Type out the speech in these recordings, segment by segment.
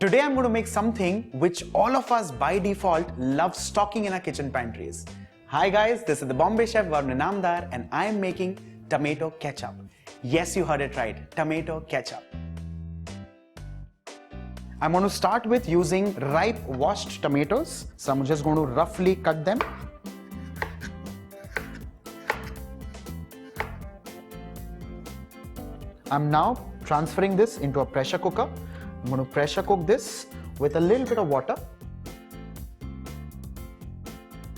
Today I'm going to make something which all of us by default love stocking in our kitchen pantries. Hi guys, this is the Bombay chef Varun Inamdar and I am making tomato ketchup. Yes, you heard it right, tomato ketchup. I'm going to start with using ripe washed tomatoes. So I'm just going to roughly cut them. I'm now transferring this into a pressure cooker. I'm going to pressure cook this with a little bit of water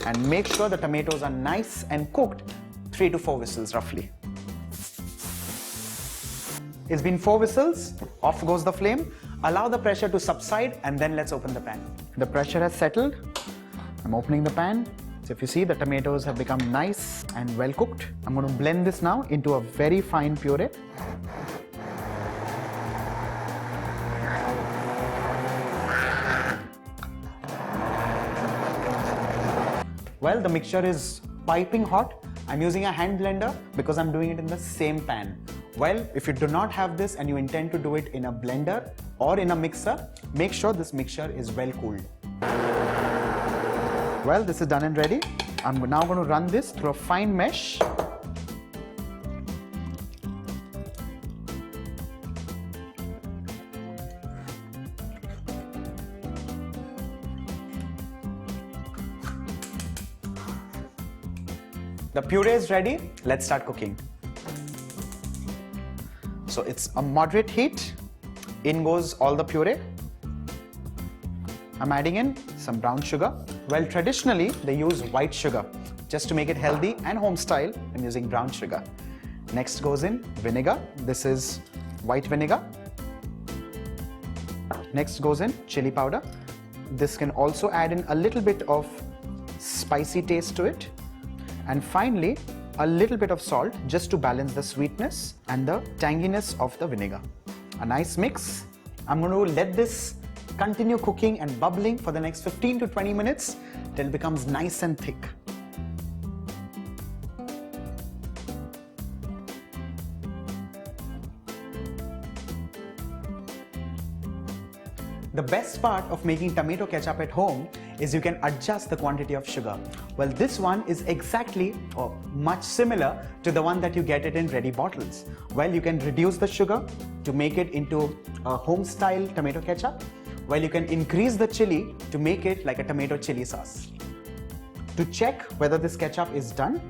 and make sure the tomatoes are nice and cooked 3 to 4 whistles roughly. It's been 4 whistles, off goes the flame. Allow the pressure to subside and then let's open the pan. The pressure has settled. I'm opening the pan. So if you see, the tomatoes have become nice and well cooked. I'm going to blend this now into a very fine puree. Well, the mixture is piping hot. I'm using a hand blender because I'm doing it in the same pan. Well, if you do not have this and you intend to do it in a blender or in a mixer, make sure this mixture is well cooled. Well, this is done and ready. I'm now going to run this through a fine mesh. The puree is ready. Let's start cooking. So it's a moderate heat. In goes all the puree. I'm adding in some brown sugar. Well, traditionally they use white sugar. Just to make it healthy and home style, I'm using brown sugar. Next goes in vinegar. This is white vinegar. Next goes in chili powder. This can also add in a little bit of spicy taste to it. And finally, a little bit of salt just to balance the sweetness and the tanginess of the vinegar. A nice mix. I'm going to let this continue cooking and bubbling for the next 15 to 20 minutes till it becomes nice and thick. The best part of making tomato ketchup at home is you can adjust the quantity of sugar. Well, this one is exactly or much similar to the one that you get it in ready bottles. Well, you can reduce the sugar to make it into a home style tomato ketchup. Well, you can increase the chili to make it like a tomato chili sauce. To check whether this ketchup is done,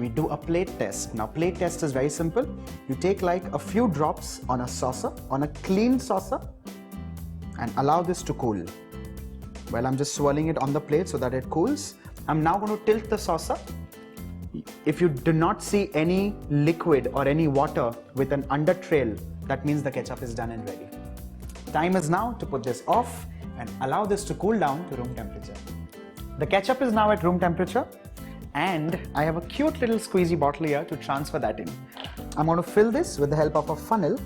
we do a plate test. Now, plate test is very simple. You take like a few drops on a saucer, on a clean saucer, and allow this to cool. Well, I'm just swirling it on the plate so that it cools. I'm now going to tilt the saucer. If you do not see any liquid or any water with an under trail, that means the ketchup is done and ready. Time is now to put this off and allow this to cool down to room temperature. The ketchup is now at room temperature and I have a cute little squeezy bottle here to transfer that in. I'm going to fill this with the help of a funnel.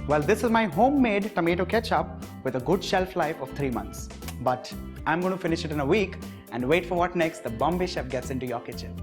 Well, this is my homemade tomato ketchup with a good shelf life of 3 months. But I'm going to finish it in a week and wait for what next the Bombay chef gets into your kitchen.